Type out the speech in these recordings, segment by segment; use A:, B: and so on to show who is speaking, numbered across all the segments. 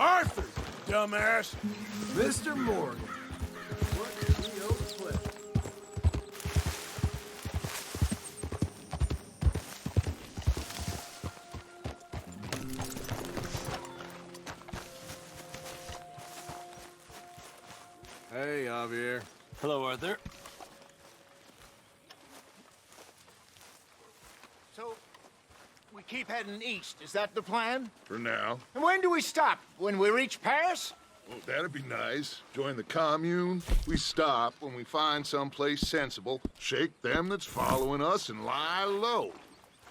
A: Arthur, dumbass!
B: Mr. Morgan. What did we owe the pleasure?
A: Hey, Javier.
C: Hello, Arthur.
D: So, we keep heading east, is that the plan?
E: For now.
D: And when do we stop? When we reach Paris?
E: Well, that'd be nice. Join the commune. We stop when we find someplace sensible, shake them that's following us, and lie low.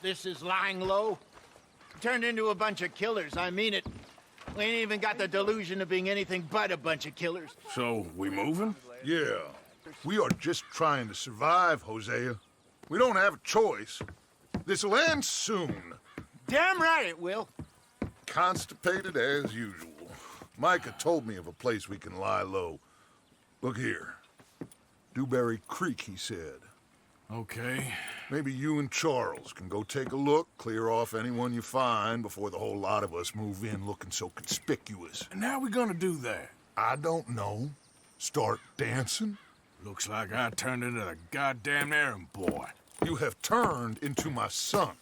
D: This is lying low? Turned into a bunch of killers, I mean it. We ain't even got the delusion of being anything but a bunch of killers.
A: So, we moving?
E: Yeah. We are just trying to survive, Hosea. We don't have a choice. This'll end soon.
D: Damn right it will.
E: Constipated as usual. Micah told me of a place we can lie low. Look here. Dewberry Creek, he said.
A: Okay.
E: Maybe you and Charles can go take a look, clear off anyone you find before the whole lot of us move in looking so conspicuous.
A: And how we gonna do that?
E: I don't know. Start dancing?
A: Looks like I turned into the goddamn errand boy.
E: You have turned into my son.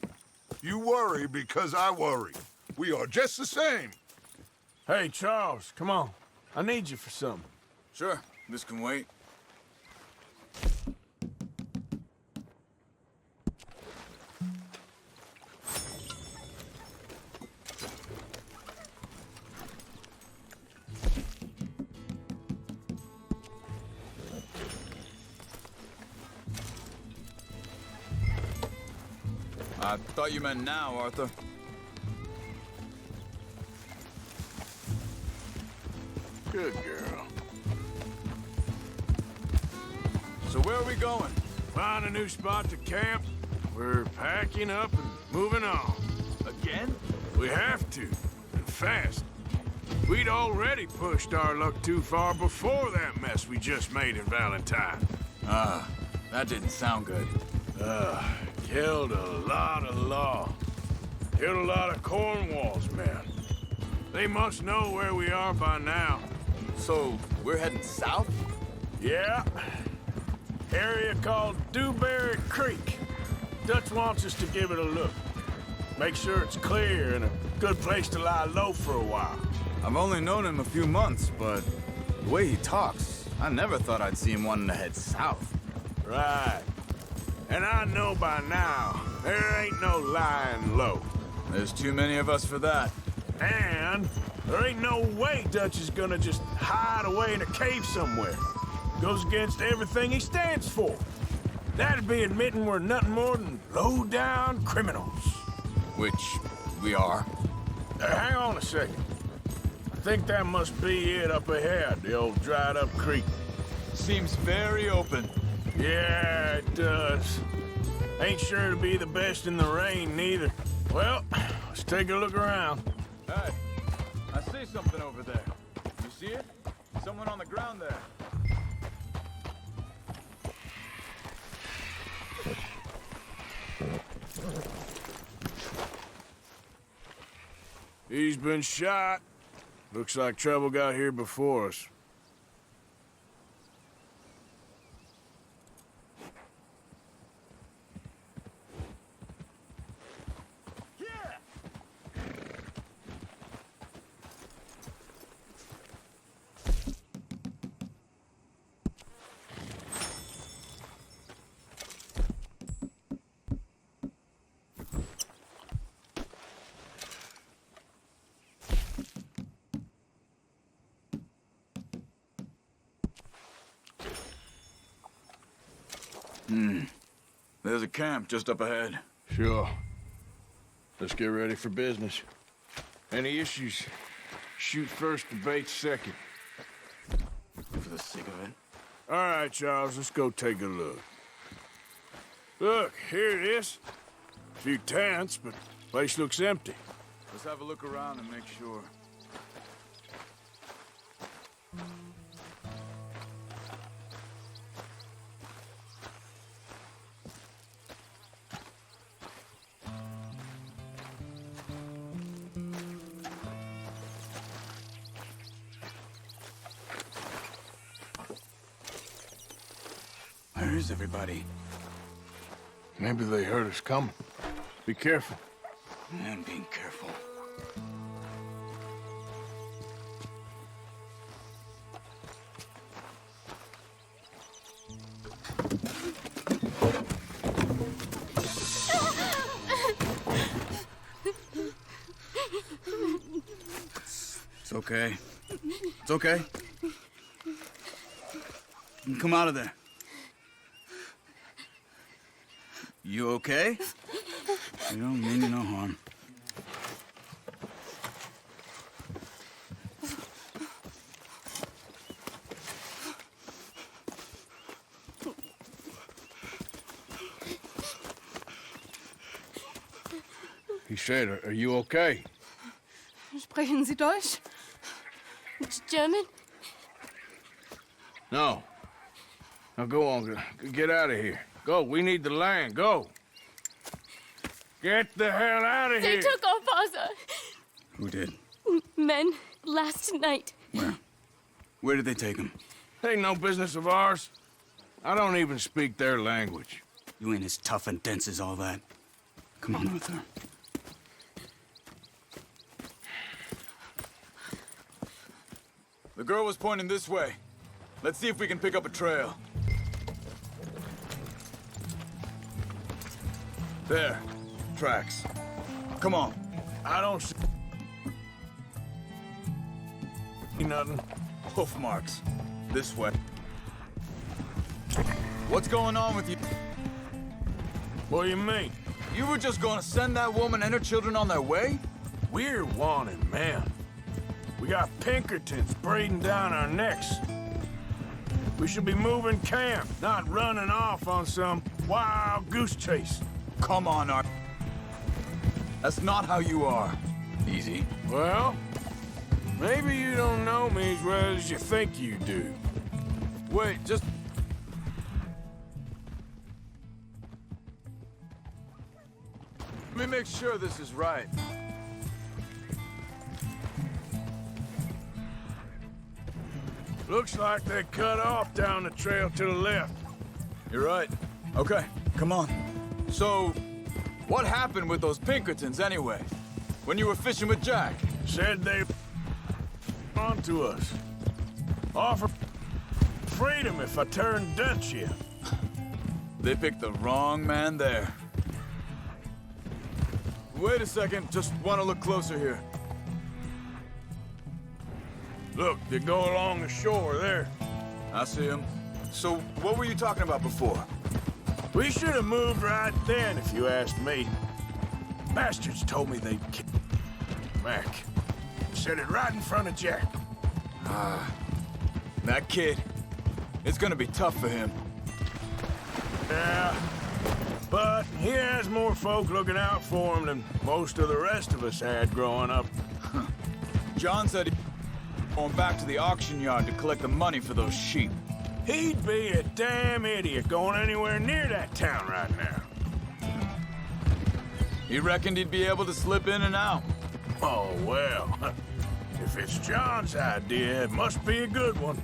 E: You worry because I worry. We are just the same.
A: Hey, Charles, come on. I need you for something.
C: Sure, this can wait. I thought you meant now, Arthur.
A: Good girl.
C: So where are we going?
A: Find a new spot to camp. We're packing up and moving on.
C: Again?
A: We have to, and fast. We'd already pushed our luck too far before that mess we just made in Valentine.
C: That didn't sound good.
A: Killed a lot of law. Killed a lot of Cornwall's men. They must know where we are by now.
C: So, we're heading south?
A: Yeah. Area called Dewberry Creek. Dutch wants us to give it a look. Make sure it's clear and a good place to lie low for a while.
C: I've only known him a few months, but the way he talks, I never thought I'd see him wanting to head south.
A: Right. And I know by now, there ain't no lying low.
C: There's too many of us for that.
A: And there ain't no way Dutch is gonna just hide away in a cave somewhere. Goes against everything he stands for. That'd be admitting we're nothing more than low-down criminals.
C: Which we are.
A: Hang on a second. I think that must be it up ahead, the old dried-up creek.
C: Seems very open.
A: Yeah, it does. Ain't sure to be the best in the rain, neither. Well, let's take a look around.
C: Hey, I see something over there. You see it? Someone on the ground there.
A: He's been shot. Looks like trouble got here before us.
C: There's a camp just up ahead.
A: Sure. Let's get ready for business. Any issues? Shoot first, debate second.
C: For the sake of it.
A: All right, Charles, let's go take a look. Look, here it is. A few tents, but place looks empty.
C: Let's have a look around and make sure. Where is everybody?
A: Maybe they heard us coming. Be careful.
C: I'm being careful. It's okay. It's okay. Come out of there. You okay? You don't mean you no harm.
A: He said, are you okay?
F: Sprechen Sie Deutsch? German?
A: No. Now go on, get out of here. Go, we need the land, go. Get the hell out of
F: They
A: here.
F: took our father.
C: Who did?
F: Men, last night.
C: Where? Where did they take him?
A: Ain't no business of ours. I don't even speak their language.
C: You ain't as tough and dense as all that. Come on, Arthur. The girl was pointing this way. Let's see if we can pick up a trail. There. Tracks. Come on.
A: I don't see nothing.
C: Hoof marks. This way. What's going on with you?
A: What do you mean?
C: You were just gonna send that woman and her children on their way?
A: We're wanted, man. We got Pinkertons breathing down our necks. We should be moving camp, not running off on some wild goose chase.
C: Come on, Arthur. That's not how you are. Easy.
A: Well, maybe you don't know me as well as you think you do.
C: Wait, just... Let me make sure this is right.
A: Looks like they cut off down the trail to the left.
C: You're right. Okay, come on. So, what happened with those Pinkertons anyway? When you were fishing with Jack?
A: Said they onto us. Offer freedom if I turn Dutch yet.
C: They picked the wrong man there. Wait a second, just want to look closer here.
A: Look, they go along the shore there.
C: I see him. So, what were you talking about before?
A: We should have moved right then, if you asked me. Bastards told me they'd kill Mac. Said it right in front of Jack.
C: That kid. It's gonna be tough for him.
A: Yeah, but he has more folk looking out for him than most of the rest of us had growing up.
C: John said he's going back to the auction yard to collect the money for those sheep.
A: He'd be a damn idiot going anywhere near that town right now.
C: He reckoned he'd be able to slip in and out.
A: Oh, well. If it's John's idea, it must be a good one.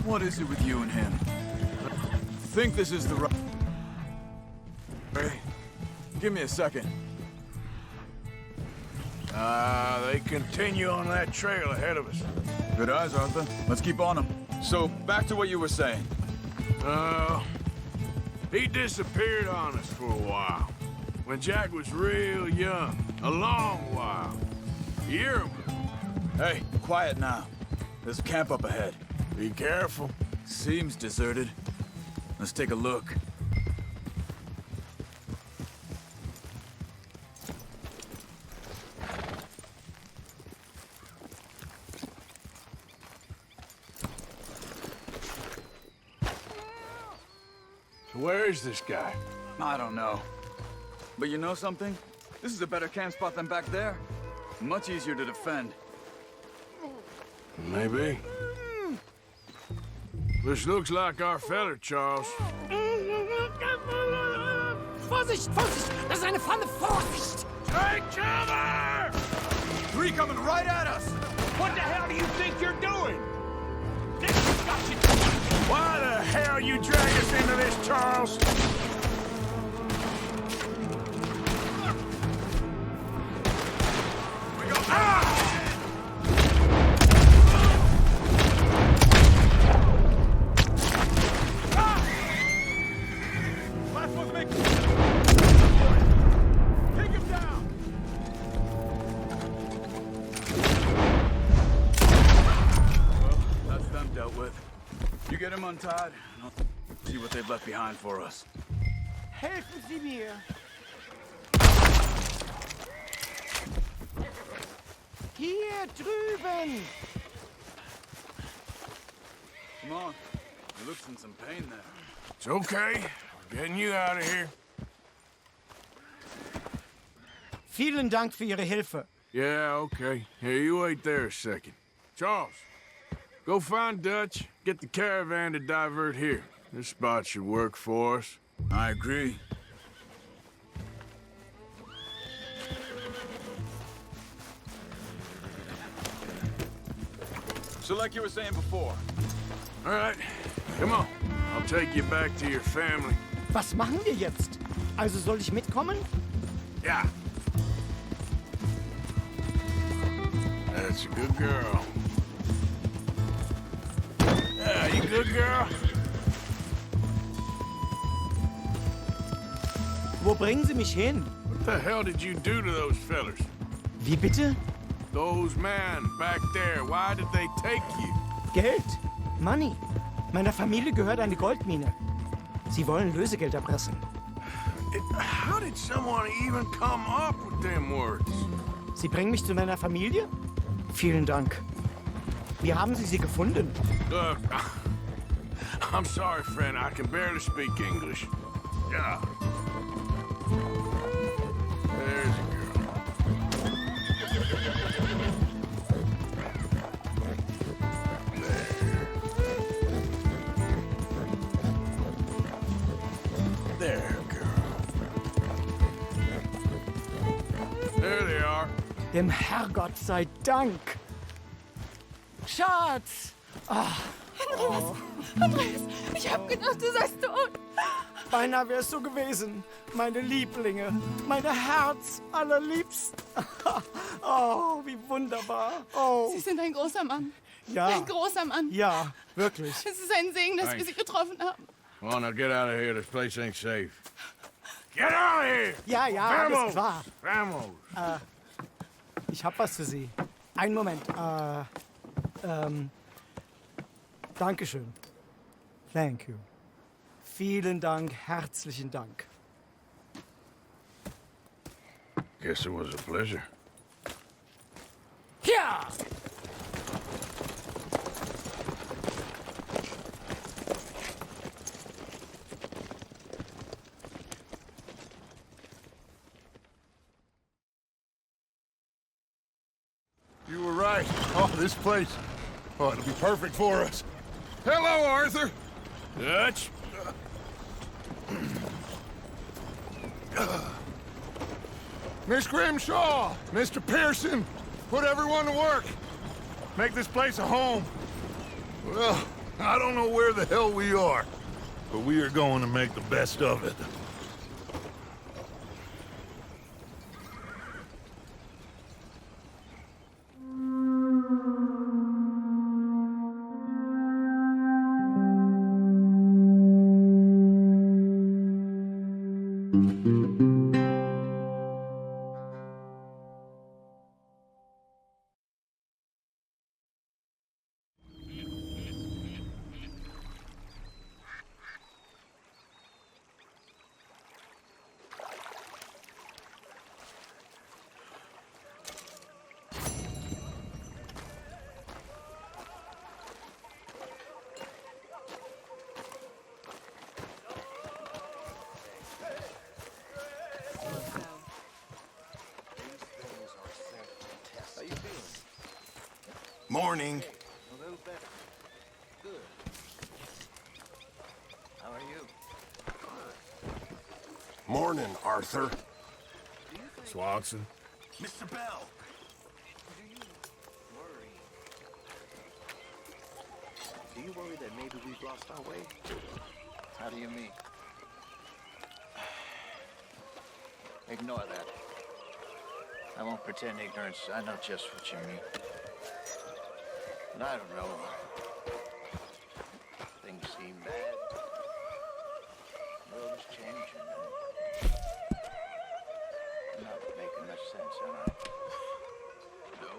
C: What is it with you and him? Think this is the right... Hey, give me a second.
A: They continue on that trail ahead of us.
C: Good eyes, Arthur. Let's keep on them. So, back to what you were saying.
A: He disappeared on us for a while. When Jack was real young. A long while. A year ago.
C: Hey, quiet now. There's a camp up ahead.
A: Be careful.
C: Seems deserted. Let's take a look.
A: So where is this guy?
C: I don't know. But you know something? This is a better camp spot than back there. Much easier to defend.
A: Maybe. This looks like our feller, Charles.
B: Vorsicht, Vorsicht! Das ist eine Falle! Vorsicht!
A: Take cover!
C: Three coming right at us!
A: What the hell do you think you're doing? Why the hell you drag us into this, Charles? We go. Ah!
C: You get him untied, and I'll see what they've left behind for us.
B: Helfen Sie mir! Hier drüben!
C: Come on. You looked in some pain there.
A: It's okay. We're getting you out of here.
B: Vielen Dank für Ihre Hilfe.
A: Yeah, okay. Here, you wait there a second. Charles, go find Dutch. Get the caravan to divert here. This spot should work for us.
C: I agree. So like you were saying before.
A: All right, come on. I'll take you back to your family.
B: Was machen wir jetzt? Also soll ich mitkommen?
A: Yeah. That's a good girl. Yeah, you good girl?
B: Wo bringen Sie mich hin?
A: What the hell did you do to those fellers?
B: Wie bitte?
A: Those men back there, why did they take you?
B: Geld. Money. Meiner Familie gehört eine Goldmine. Sie wollen Lösegeld erpressen.
A: How did someone even come up with them words?
B: Sie bringen mich zu meiner Familie? Vielen Dank. Wie haben Sie sie gefunden?
A: Look, I'm sorry, friend. I can barely speak English. Yeah. There's a girl. There, girl. There they are.
B: Dem Herrgott sei Dank. Schatz!
F: Andreas, ich hab gedacht, du seist tot.
B: Beinahe wär's so gewesen. Meine Lieblinge. Meine Herz allerliebst. Oh, wie wunderbar. Oh,
F: Sie sind ein großer Mann.
B: ja.
F: Ein großer Mann.
B: Ja, wirklich.
F: Es ist ein Segen, dass wir Sie getroffen haben.
A: Come on, now get out of here. This place ain't safe. Get out of here!
B: Ja, ja, alles
A: Vamos!
B: klar.
A: Vamos!
B: Ich hab was für Sie. Einen Moment. Dankeschön. Thank you. Vielen Dank, herzlichen Dank.
A: Guess it was a pleasure.
B: Ja!
E: You were right. Oh, this place. Oh, it'll be perfect for us. Hello, Arthur.
A: Dutch?
E: Miss Grimshaw, Mr. Pearson, put everyone to work. Make this place a home. Well, I don't know where the hell we are, but we are going to make the best of it.
A: Morning.
D: A little better. Good. How are you?
A: Morning, Arthur. Swanson.
E: Mr. Bell.
D: Do
G: you worried that maybe we've lost our way?
D: How do you mean? Ignore that. I won't pretend ignorance. I know just what you mean. But I don't know. Things seem bad. The world is changing. I'm not making much sense, am I?
G: No.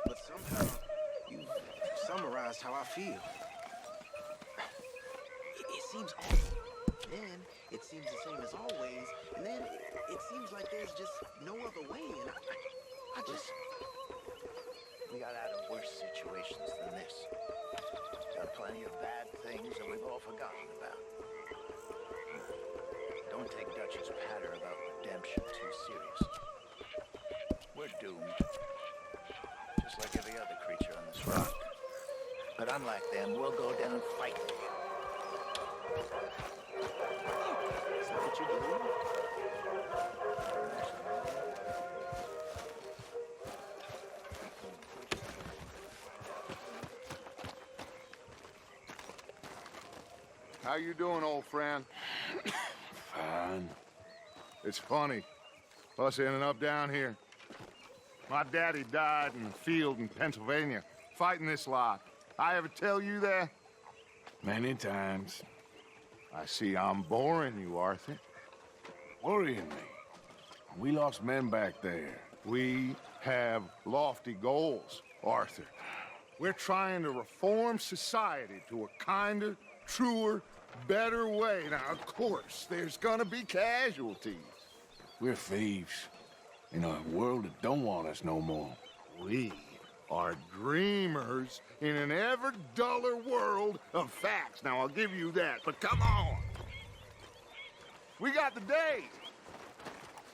G: But somehow, you've summarized how I feel. It seems awful. Then, it seems the same as always. And then, it seems like there's just no other way. And I just...
D: We got out of worse situations than this. Done plenty of bad things that we've all forgotten about. Don't take Dutch's patter about redemption too serious. We're doomed. Just like every other creature on this rock. But unlike them, we'll go down fighting.
G: Is that what you believe?
E: How you doing, old friend?
A: Fine.
E: It's funny, us ending up down here. My daddy died in the field in Pennsylvania, fighting this lot. I ever tell you that?
A: Many times.
E: I see I'm boring you, Arthur.
A: Worrying me. We lost men back there.
E: We have lofty goals, Arthur. We're trying to reform society to a kinder, truer, better way. Now, of course, there's gonna be casualties.
A: We're thieves. In a world that don't want us no more.
E: We are dreamers in an ever duller world of facts. Now, I'll give you that, but come on. We got the day.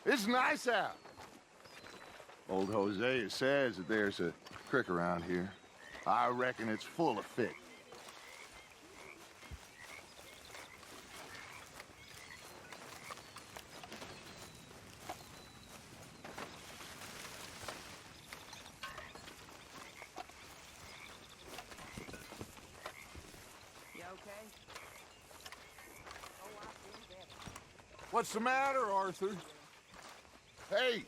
E: It's nice out. Old Hosea says that there's a creek around here. I reckon it's full of fish. What's the matter, Arthur? Hey,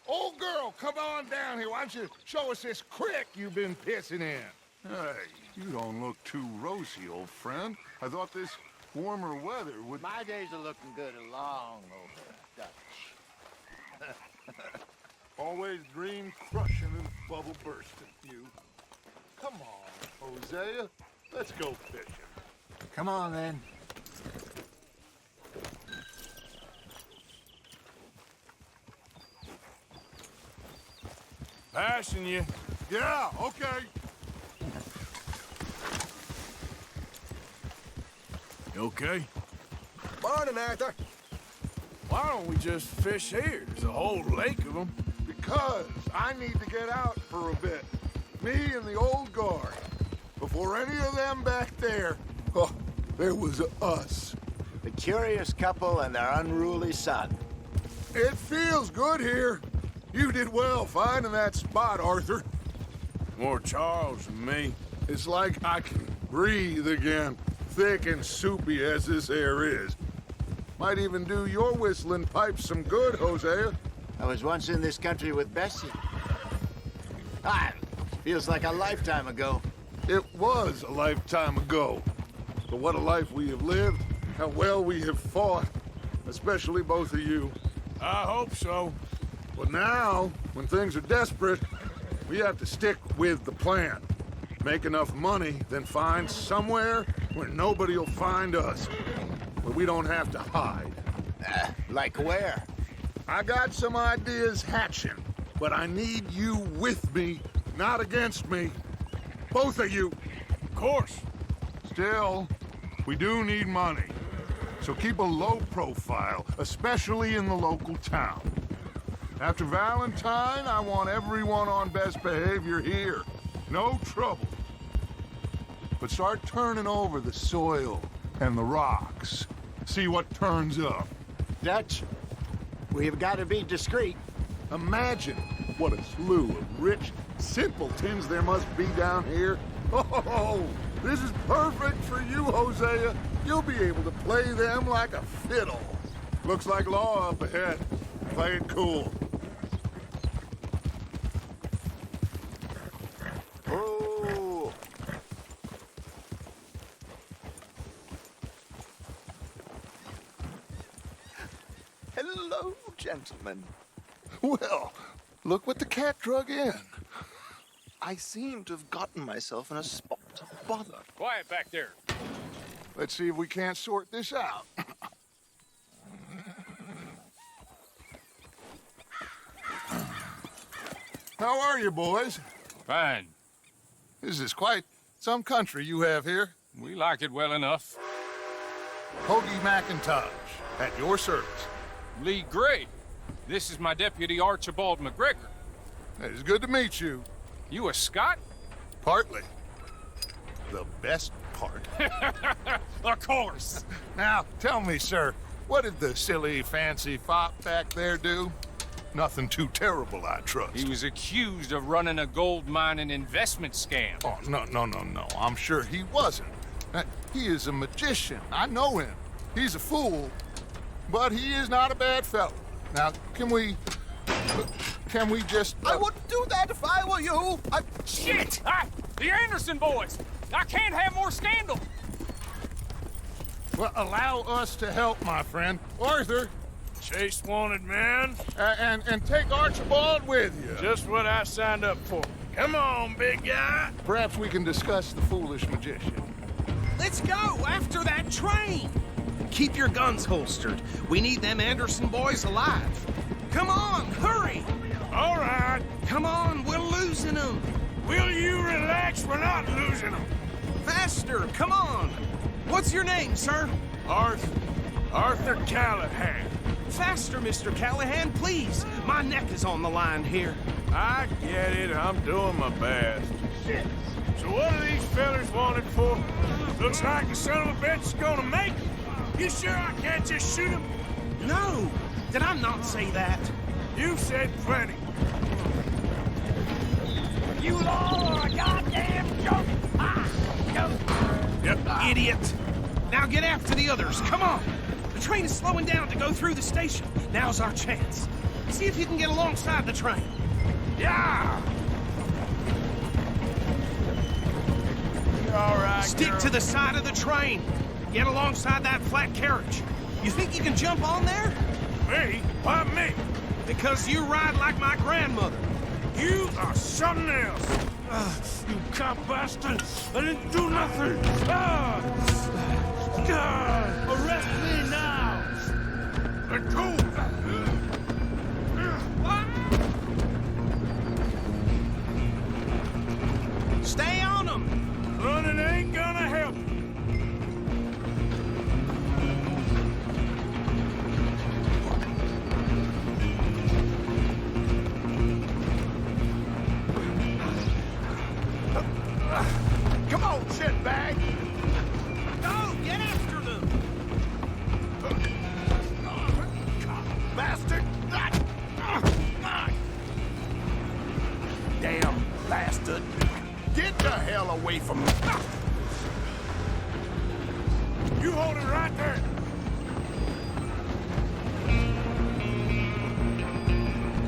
E: old girl, come on down here. Why don't you show us this creek you've been pissing in? Hey, you don't look too rosy, old friend. I thought this warmer weather would...
D: My days are looking good along over Dutch.
E: Always dream crushing and bubble bursting, you. Come on, Hosea. Let's go fishing.
D: Come on, then.
A: Passing you.
E: Yeah, okay.
A: You okay?
G: Morning, Arthur.
A: Why don't we just fish here? There's a whole lake of them.
E: Because I need to get out for a bit. Me and the old guard. Before any of them back there, oh, there was us.
D: The curious couple and their unruly son.
E: It feels good here. You did well finding that spot, Arthur.
A: More Charles than me.
E: It's like I can breathe again, thick and soupy as this air is. Might even do your whistling pipes some good, Hosea.
D: I was once in this country with Bessie. Feels like a lifetime ago.
E: It was a lifetime ago. But what a life we have lived, how well we have fought, especially both of you.
A: I hope so.
E: But now, when things are desperate, we have to stick with the plan. Make enough money, then find somewhere where nobody will find us. Where we don't have to hide.
D: Like where?
E: I got some ideas hatching, but I need you with me, not against me. Both of you.
A: Of course.
E: Still, we do need money. So keep a low profile, especially in the local town. After Valentine, I want everyone on best behavior here. No trouble. But start turning over the soil and the rocks. See what turns up.
D: Dutch, we've got to be discreet.
E: Imagine what a slew of rich simpletons there must be down here. Oh, This is perfect for you, Hosea. You'll be able to play them like a fiddle. Looks like law up ahead. Play it cool. Oh.
D: Hello, gentlemen.
E: Well, look what the cat drug in.
D: I seem to have gotten myself in a spot of bother.
H: Quiet back there.
E: Let's see if we can't sort this out. How are you, boys?
H: Fine.
E: This is quite some country you have here.
H: We like it well enough.
E: Hoagie McIntosh, at your service.
H: Lee Gray. This is my deputy Archibald McGregor.
E: It's good to meet you.
H: You a Scot?
E: Partly. The best part.
H: Of course.
E: Now, tell me, sir, what did the silly, fancy fop back there do? Nothing too terrible, I trust.
H: He was accused of running a gold mining investment scam.
E: Oh, no. I'm sure he wasn't. He is a magician. I know him. He's a fool, but he is not a bad fellow. Now, can we just...
D: I wouldn't do that if I were you.
H: Shit! The Anderson boys! I can't have more scandal!
E: Well, allow us to help, my friend. Arthur,
A: Chase wanted man.
E: and take Archibald with you.
A: Just what I signed up for. Come on, big guy.
E: Perhaps we can discuss the foolish magician.
I: Let's go after that train! Keep your guns holstered. We need them Anderson boys alive. Come on, hurry!
A: All right.
I: Come on, we're losing them.
A: Will you relax? We're not losing them.
I: Faster, come on. What's your name, sir?
A: Arthur Callahan.
I: Faster, Mr. Callahan, please. My neck is on the line here.
A: I get it. I'm doing my best. Shit. So what are these fellas wanted for? Looks like the son of a bitch is gonna make it. You sure I can't just shoot him?
I: No, did I not say that?
A: You said plenty.
I: You all are a goddamn joke!
A: Yep.
I: Idiot! Now get after the others, come on! The train is slowing down to go through the station. Now's our chance. See if you can get alongside the train.
A: Yeah! All right,
I: Stick
A: girl.
I: to the side of the train. Get alongside that flat carriage. You think you can jump on there?
A: Me? Why me?
I: Because you ride like my grandmother.
A: You are something else. You cop bastard! I didn't do nothing! Arrest me now! Let go!
I: Stay on them!
A: Running ain't gonna help.
E: Come on, shitbag!
I: Go! Get after them!
E: Bastard!
A: Damn bastard!
E: Get the hell away from me!
A: You hold it right there!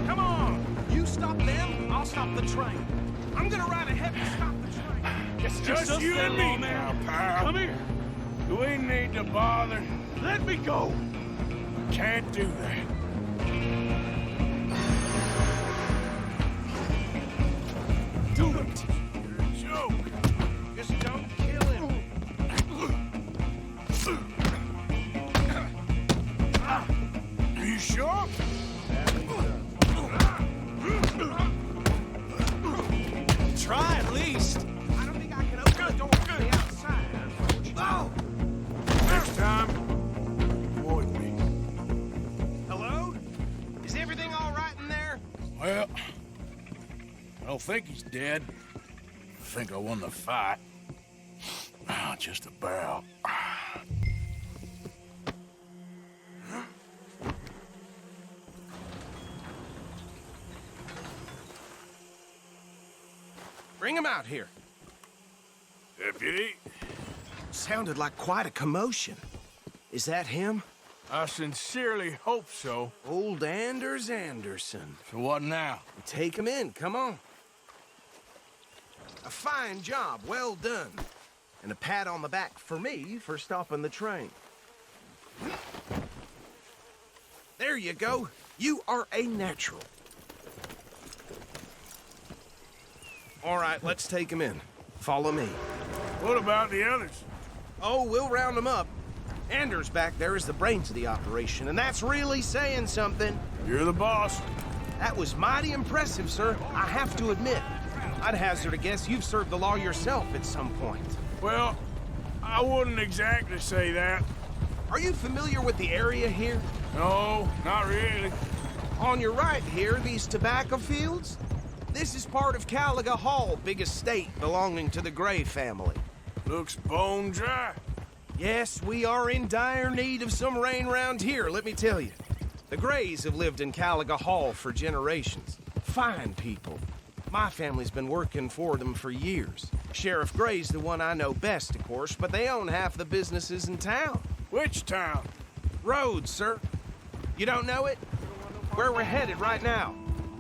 I: Come on! You stop them, I'll stop the train. I'm gonna ride ahead and stop the train.
A: It's just you and me now, pal. Come here. Do we need to bother? Let me go. Can't do that.
I: Do it!
A: Joke.
I: Just don't kill him.
A: Are you sure?
I: Try at least. I don't think I can open the door from the outside. Oh!
A: Next time, avoid me.
I: Hello? Is everything all right in there?
A: Well, I don't think he's dead. I think I won the fight. Just about.
I: Bring him out here.
A: Deputy,
I: Sounded like quite a commotion. Is that him?
A: I sincerely hope so.
I: Old Anders Anderson.
A: So what now?
I: Take him in, come on. A fine job, well done. And a pat on the back for me for stopping the train. There you go. You are a natural. All right, let's take him in. Follow me.
A: What about the others?
I: Oh, we'll round them up. Anders back there is the brains of the operation, and that's really saying something.
A: You're the boss.
I: That was mighty impressive, sir. I have to admit. I'd hazard a guess you've served the law yourself at some point.
A: Well, I wouldn't exactly say that.
I: Are you familiar with the area here?
A: No, not really.
I: On your right here, these tobacco fields? This is part of Caliga Hall, big estate belonging to the Gray family.
A: Looks bone dry.
I: Yes, we are in dire need of some rain round here, let me tell you. The Grays have lived in Caliga Hall for generations. Fine people. My family's been working for them for years. Sheriff Gray's the one I know best, of course, but they own half the businesses in town.
A: Which town?
I: Rhodes, sir. You don't know it? Where we're headed right now.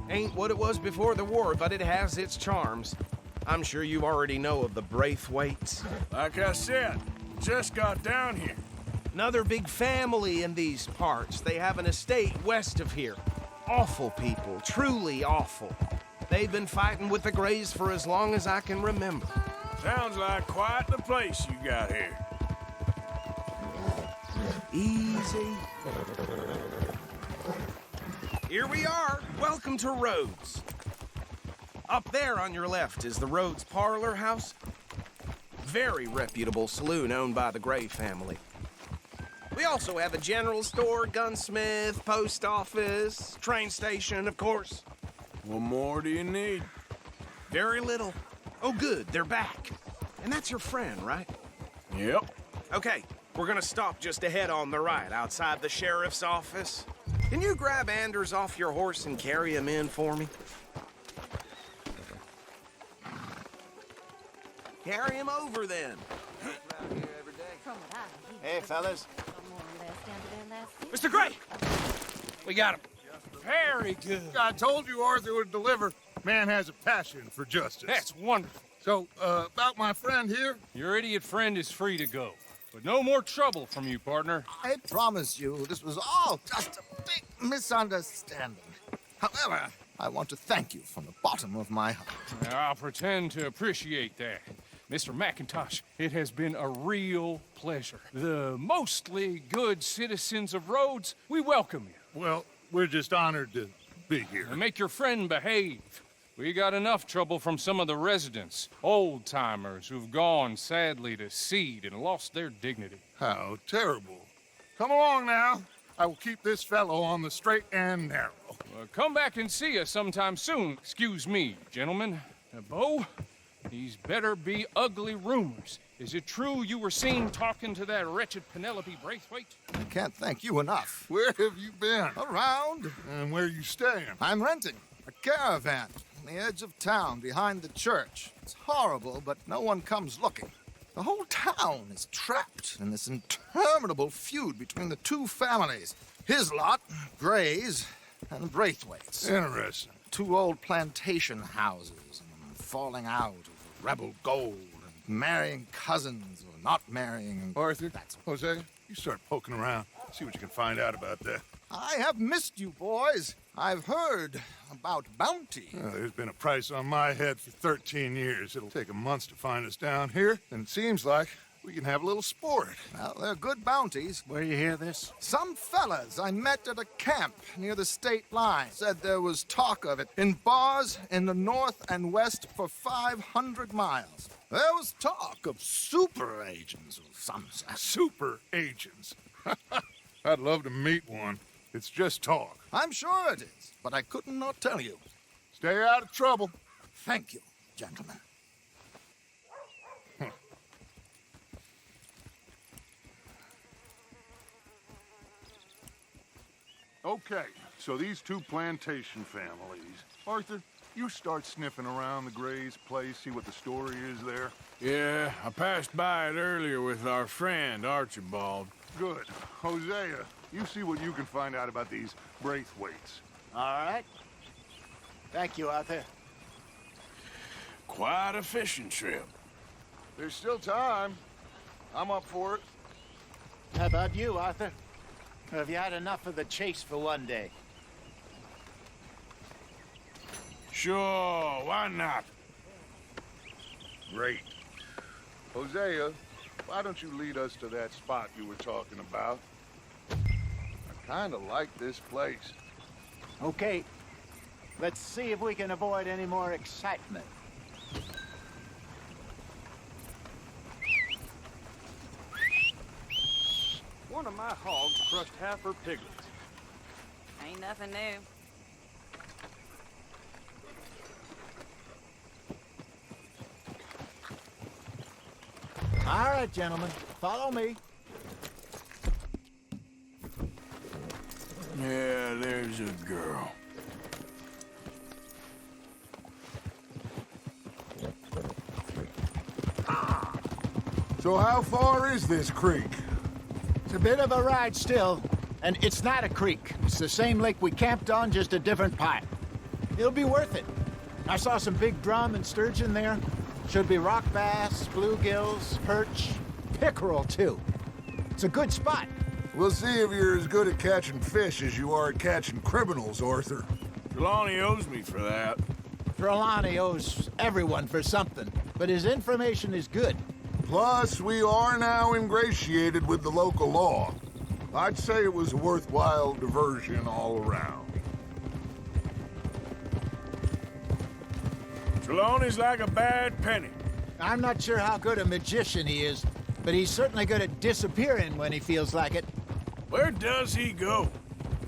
I: Ain't what it was before the war, but it has its charms. I'm sure you already know of the Braithwaites.
A: Like I said, just got down here.
I: Another big family in these parts. They have an estate west of here. Awful people, truly awful. They've been fighting with the Grays for as long as I can remember.
A: Sounds like quite the place you got here.
I: Easy. Here we are. Welcome to Rhodes. Up there on your left is the Rhodes Parlor House. Very reputable saloon owned by the Gray family. We also have a general store, gunsmith, post office, train station, of course.
A: What more do you need?
I: Very little. Oh, good, they're back. And that's your friend, right?
A: Yep.
I: Okay, we're gonna stop just ahead on the right, outside the sheriff's office. Can you grab Anders off your horse and carry him in for me? Carry him over, then.
D: Hey, fellas.
I: Mr. Gray!
H: We got him. Very good.
E: I told you Arthur would deliver. Man has a passion for justice.
H: That's wonderful.
E: So, about my friend here?
H: Your idiot friend is free to go. But no more trouble from you, partner.
J: I promise you, this was all just a big misunderstanding. However, I want to thank you from the bottom of my heart.
H: I'll pretend to appreciate that. Mr. McIntosh, it has been a real pleasure. The mostly good citizens of Rhodes, we welcome you.
E: Well, we're just honored to be here.
H: And make your friend behave. We got enough trouble from some of the residents, old-timers who've gone, sadly, to seed and lost their dignity.
E: How terrible. Come along now. I will keep this fellow on the straight and narrow.
H: Come back and see us sometime soon. Excuse me, gentlemen. Bo, these better be ugly rumors. Is it true you were seen talking to that wretched Penelope Braithwaite?
J: I can't thank you enough.
E: Where have you been?
J: Around.
E: And where you staying?
J: I'm renting a caravan on the edge of town behind the church. It's horrible, but no one comes looking. The whole town is trapped in this interminable feud between the two families. His lot, Gray's, and the Braithwaites.
E: Interesting.
J: Two old plantation houses, and falling out of rebel gold, and marrying cousins or not marrying.
E: Arthur, Jose, you start poking around. See what you can find out about that.
J: I have missed you, boys. I've heard about bounty.
E: There's been a price on my head for 13 years. It'll take a month to find us down here, and it seems like we can have a little sport.
J: Well, they're good bounties.
E: Where you hear this?
J: Some fellas I met at a camp near the state line said there was talk of it in bars in the north and west for 500 miles. There was talk of super agents of some sort.
E: Super agents. I'd love to meet one. It's just talk.
J: I'm sure it is, but I couldn't not tell you.
E: Stay out of trouble.
J: Thank you, gentlemen.
E: Okay, so these two plantation families. Arthur, you start sniffing around the Gray's place, see what the story is there?
A: Yeah, I passed by it earlier with our friend, Archibald.
E: Good. Hosea, you see what you can find out about these Braithwaites.
D: All right. Thank you, Arthur.
A: Quite a fishing trip.
E: There's still time. I'm up for it.
D: How about you, Arthur? Or have you had enough of the chase for one day?
A: Sure, why not?
E: Great. Hosea, why don't you lead us to that spot you were talking about? I kind of like this place.
D: Okay. Let's see if we can avoid any more excitement.
K: One of my hogs crushed half her piglets.
L: Ain't nothing new.
D: All right, gentlemen. Follow me.
A: Yeah, there's a girl.
E: So how far is this creek?
D: It's a bit of a ride still, and it's not a creek. It's the same lake we camped on, just a different pipe. It'll be worth it. I saw some big drum and sturgeon there. Should be rock bass, bluegills, perch, pickerel too. It's a good spot.
E: We'll see if you're as good at catching fish as you are at catching criminals, Arthur.
A: Trelawney owes me for that.
D: Trelawney owes everyone for something, but his information is good.
E: Plus, we are now ingratiated with the local law. I'd say it was a worthwhile diversion all around.
A: Trelawney's like a bad penny.
D: I'm not sure how good a magician he is, but he's certainly good at disappearing when he feels like it.
A: Where does he go?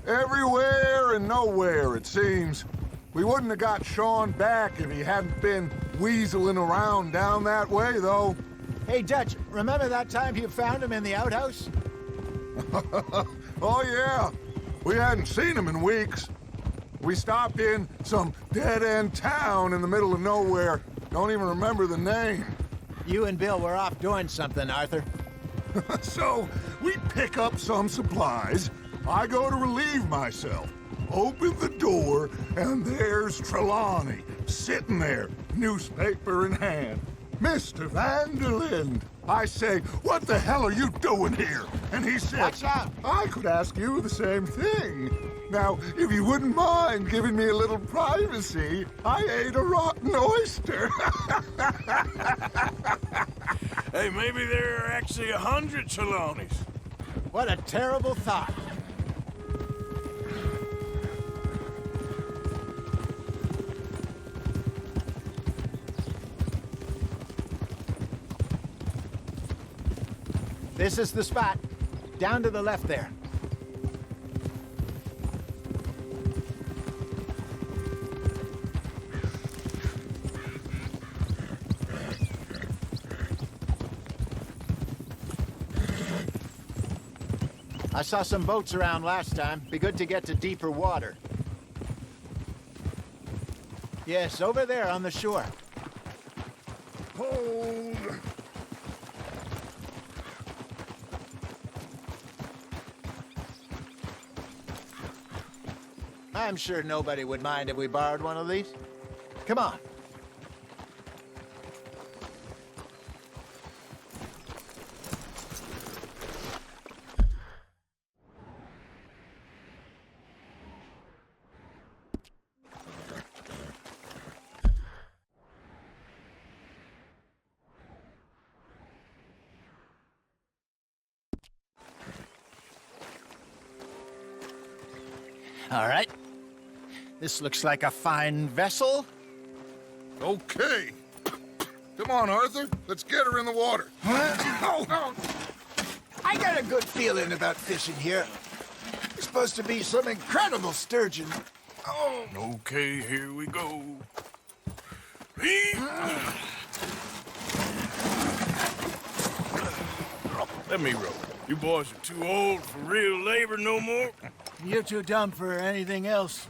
E: Everywhere and nowhere, it seems. We wouldn't have got Sean back if he hadn't been weaseling around down that way, though.
D: Hey, Dutch, remember that time you found him in the outhouse?
E: Oh, yeah. We hadn't seen him in weeks. We stopped in some dead-end town in the middle of nowhere. Don't even remember the name.
D: You and Bill were off doing something, Arthur.
E: So, we pick up some supplies. I go to relieve myself. Open the door, and there's Trelawney, sitting there, newspaper in hand. Mr. Van der Linde. I say, what the hell are you doing here? And he said,
D: watch out.
E: I could ask you the same thing. Now, if you wouldn't mind giving me a little privacy, I ate a rotten oyster.
A: Hey, maybe there are actually 100 Trelawneys.
D: What a terrible thought. This is the spot. Down to the left there. I saw some boats around last time. Be good to get to deeper water. Yes, over there on the shore.
E: Hold.
D: I'm sure nobody would mind if we borrowed one of these. Come on. All right. This looks like a fine vessel.
E: Okay. Come on, Arthur. Let's get her in the water.
D: I got a good feeling about fishing here. There's supposed to be some incredible sturgeon. Oh.
A: Okay, here we go. Let me row. You boys are too old for real labor no more.
M: You're too dumb for anything else.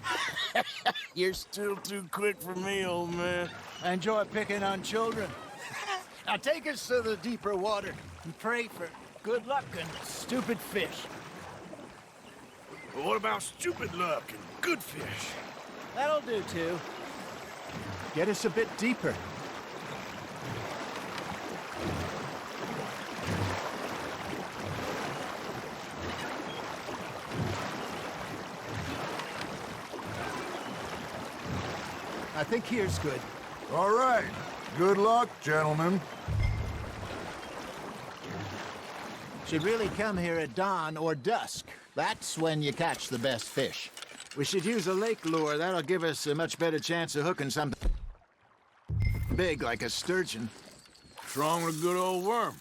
A: You're still too quick for me, old man.
M: I enjoy picking on children. Now take us to the deeper water and pray for good luck and stupid fish.
A: But what about stupid luck and good fish?
M: That'll do, too. Get us a bit deeper. I think here's good.
E: All right. Good luck, gentlemen.
M: Should really come here at dawn or dusk. That's when you catch the best fish. We should use a lake lure. That'll give us a much better chance of hooking something big like a sturgeon.
A: What's wrong with a good old worm?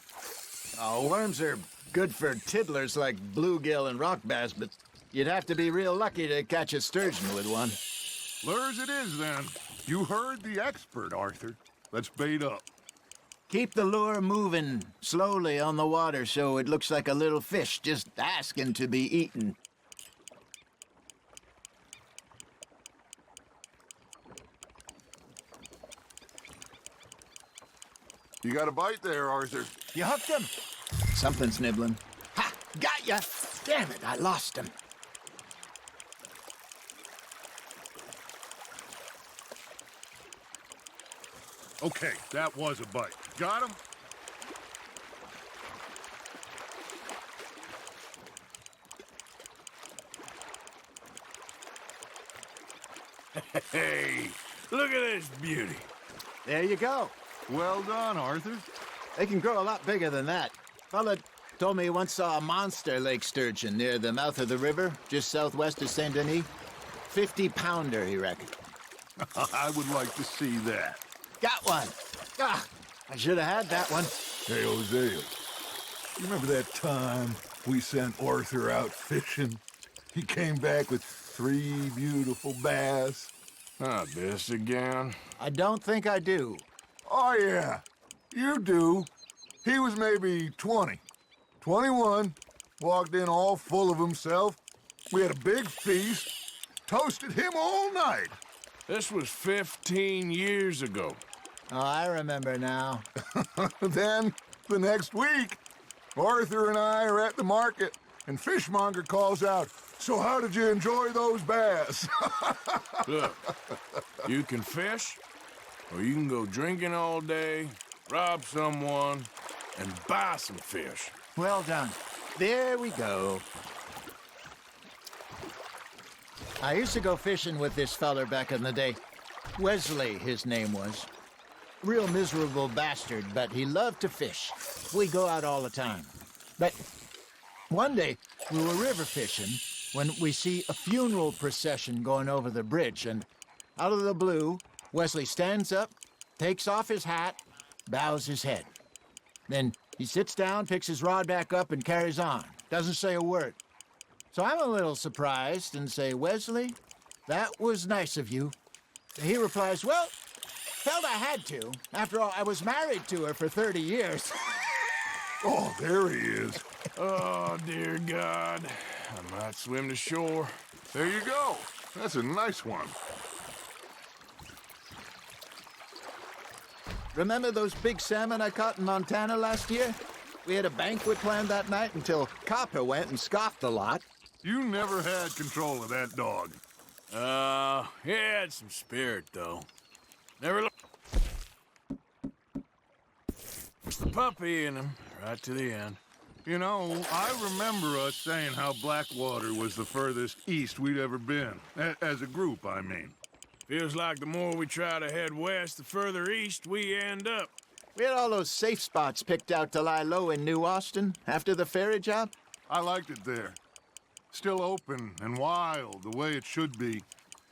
M: Oh, worms are good for tiddlers like bluegill and rock bass, but you'd have to be real lucky to catch a sturgeon with one.
E: Lures it is, then. You heard the expert, Arthur. Let's bait up.
M: Keep the lure moving slowly on the water so it looks like a little fish just asking to be eaten.
E: You got a bite there, Arthur.
M: You hooked him. Something's nibbling. Ha! Got ya! Damn it, I lost him.
E: Okay, that was a bite. Got him?
A: Hey, look at this beauty.
M: There you go.
E: Well done, Arthur.
M: They can grow a lot bigger than that. Fella told me he once saw a monster lake sturgeon near the mouth of the river, just southwest of Saint Denis. 50-pounder, he reckoned.
E: I would like to see that.
M: Got one. Ah, I should have had that one.
E: Hey, Hosea, you remember that time we sent Arthur out fishing? He came back with 3 beautiful bass.
A: Not this again.
M: I don't think I do.
E: Oh, yeah, you do. He was maybe 20, 21, walked in all full of himself. We had a big feast, toasted him all night.
A: This was 15 years ago.
M: Oh, I remember now.
E: Then, the next week, Arthur and I are at the market, and Fishmonger calls out, "So how did you enjoy those bass?"
A: Look, you can fish, or you can go drinking all day, rob someone, and buy some fish.
M: Well done. There we go. I used to go fishing with this feller back in the day. Wesley, his name was. Real miserable bastard, but he loved to fish. We go out all the time. But one day, we were river fishing when we see a funeral procession going over the bridge, and out of the blue, Wesley stands up, takes off his hat, bows his head. Then he sits down, picks his rod back up, and carries on. Doesn't say a word. So I'm a little surprised and say, "Wesley, that was nice of you." He replies, "Well, felt I had to. After all, I was married to her for 30 years.
E: Oh, there he is.
A: Oh, dear God. I might swim to shore.
E: There you go. That's a nice one.
M: Remember those big salmon I caught in Montana last year? We had a banquet planned that night until Copper went and scoffed a lot.
E: You never had control of that dog.
A: He had some spirit, though. Never lost the puppy in him, right to the end.
E: You know, I remember us saying how Blackwater was the furthest east we'd ever been. As a group, I mean.
A: Feels like the more we try to head west, the further east we end up.
M: We had all those safe spots picked out to lie low in New Austin after the ferry job.
E: I liked it there. Still open and wild, the way it should be.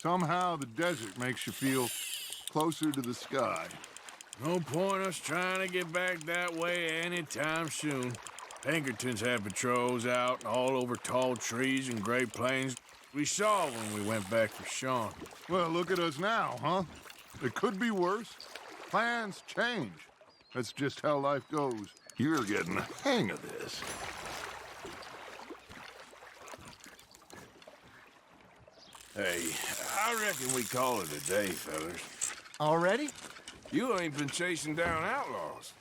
E: Somehow the desert makes you feel closer to the sky.
A: No point us trying to get back that way anytime soon. Pinkertons had patrols out all over tall trees and Great Plains. We saw when we went back for Sean.
E: Well, look at us now, huh? It could be worse. Plans change. That's just how life goes. You're getting the hang of this.
A: Hey, I reckon we call it a day, fellas.
M: Already?
A: You ain't been chasing down outlaws.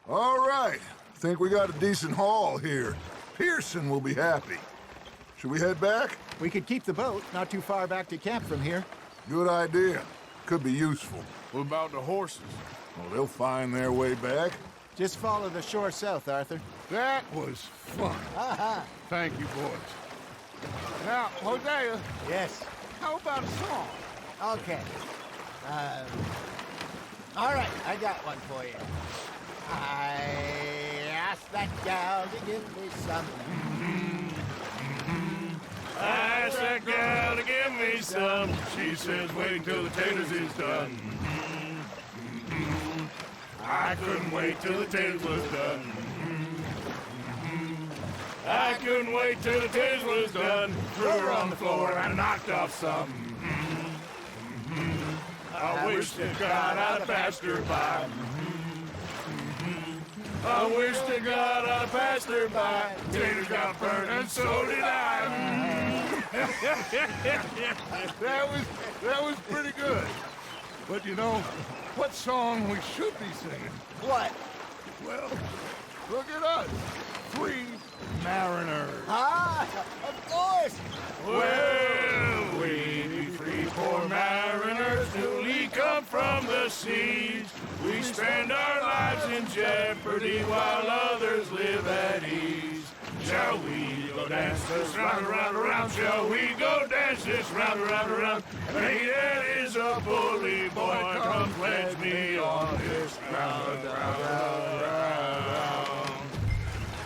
E: All right. Think we got a decent haul here. Pearson will be happy. Should we head back?
M: We could keep the boat not too far back to camp from here.
E: Good idea. Could be useful.
A: What about the horses?
E: Well, they'll find their way back.
M: Just follow the shore south, Arthur.
E: That was fun. Thank you, boys. Now, Hosea,
M: Yes.
E: how about a song?
M: Okay. All right, I got one for you. I asked that gal to give me some.
A: I asked that gal to give me some. She says, wait till the taters is done. I couldn't wait till the taters was done. I couldn't wait till the taters was done. Threw her on the floor and knocked off some. I wish to God I'd passed her by. I wish to God I'd passed her by. Taters got burned and so did I.
E: That was pretty good. But you know, what song we should be singing?
M: What?
E: Well, look at us. 3 mariners.
M: Ah, of course.
A: Well, we 3 poor mariners newly come from the seas. We spend our lives in jeopardy while others live at ease. Shall we go dance this round, around, around? Shall we go dance this round, around, around? Hey, that is a bully boy. Come pledge me on this round, round, round.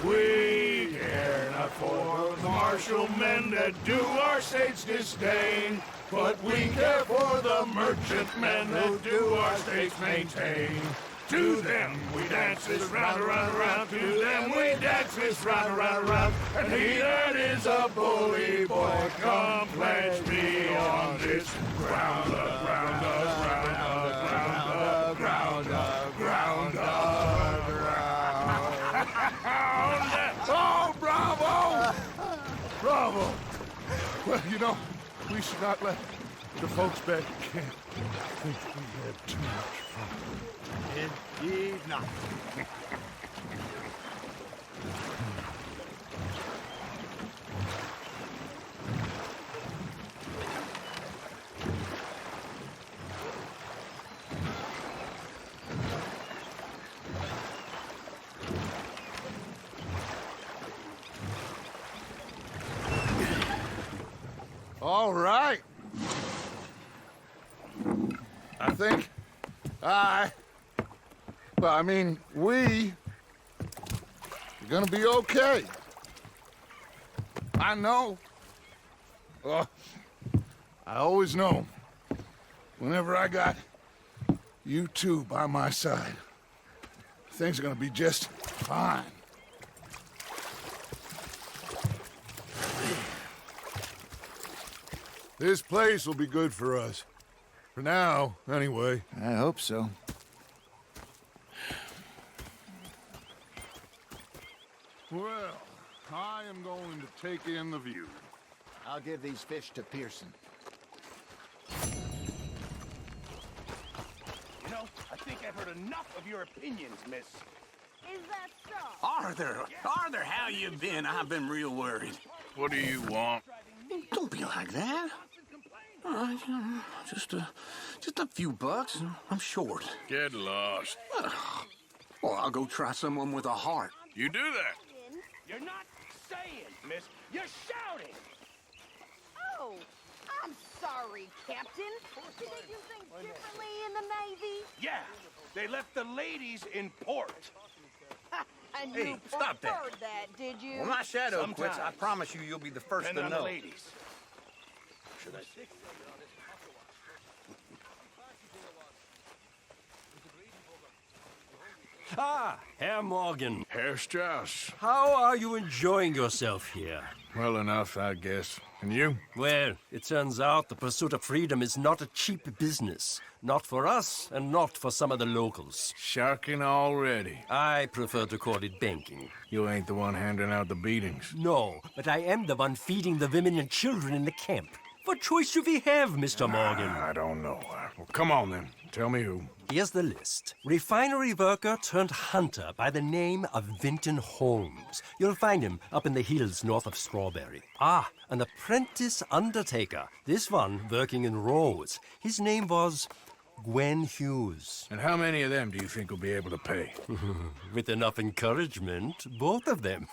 A: We care not for the martial men that do our state's disdain, but we care for the merchant men that do our state's maintain. To them we dance this round, around, around. To them we dance this round, around, around. And he that is a bully boy, come pledge me on this ground, ground, ground, ground, ground, ground, ground. Oh, bravo! Bravo! Well, you know, we should not let the folks back at camp think we had too much fun.
M: Indeed not.
E: All right. I think we are gonna be okay. I know. I always know. Whenever I got you two by my side, things are gonna be just fine. This place will be good for us. For now, anyway.
J: I hope so.
E: Well, I am going to take in the view.
M: I'll give these fish to Pearson.
N: You know, I think I've heard enough of your opinions, miss.
L: Is that so?
N: Arthur, how you been? I've been real worried.
A: What do you want?
N: Don't be like that. Just a few bucks. I'm short.
A: Get lost.
N: Well, I'll go try someone with a heart.
A: You do that.
N: You're not saying, miss. You're shouting.
L: Oh, I'm sorry, Captain. Did they do things differently in the Navy?
N: Yeah, they left the ladies in port.
L: And
N: Hey,
L: you
N: stop that.
L: preferred that, did you?
N: When my shadow quits, I promise you'll be the first to know. The ladies. Should I say?
O: Ah, Herr Morgan.
E: Herr Strauss.
O: How are you enjoying yourself here?
E: Well enough, I guess. And you?
O: Well, it turns out the pursuit of freedom is not a cheap business. Not for us, and not for some of the locals.
E: Sharking already.
O: I prefer to call it banking.
E: You ain't the one handing out the beatings.
O: No, but I am the one feeding the women and children in the camp. What choice do we have, Mr. Morgan?
E: I don't know. Well, come on then. Tell me who.
O: Here's the list. Refinery worker turned hunter by the name of Vinton Holmes. You'll find him up in the hills north of Strawberry. Ah, an apprentice undertaker. This one working in Rhodes. His name was Gwen Hughes.
E: And how many of them do you think will be able to pay?
O: With enough encouragement, both of them.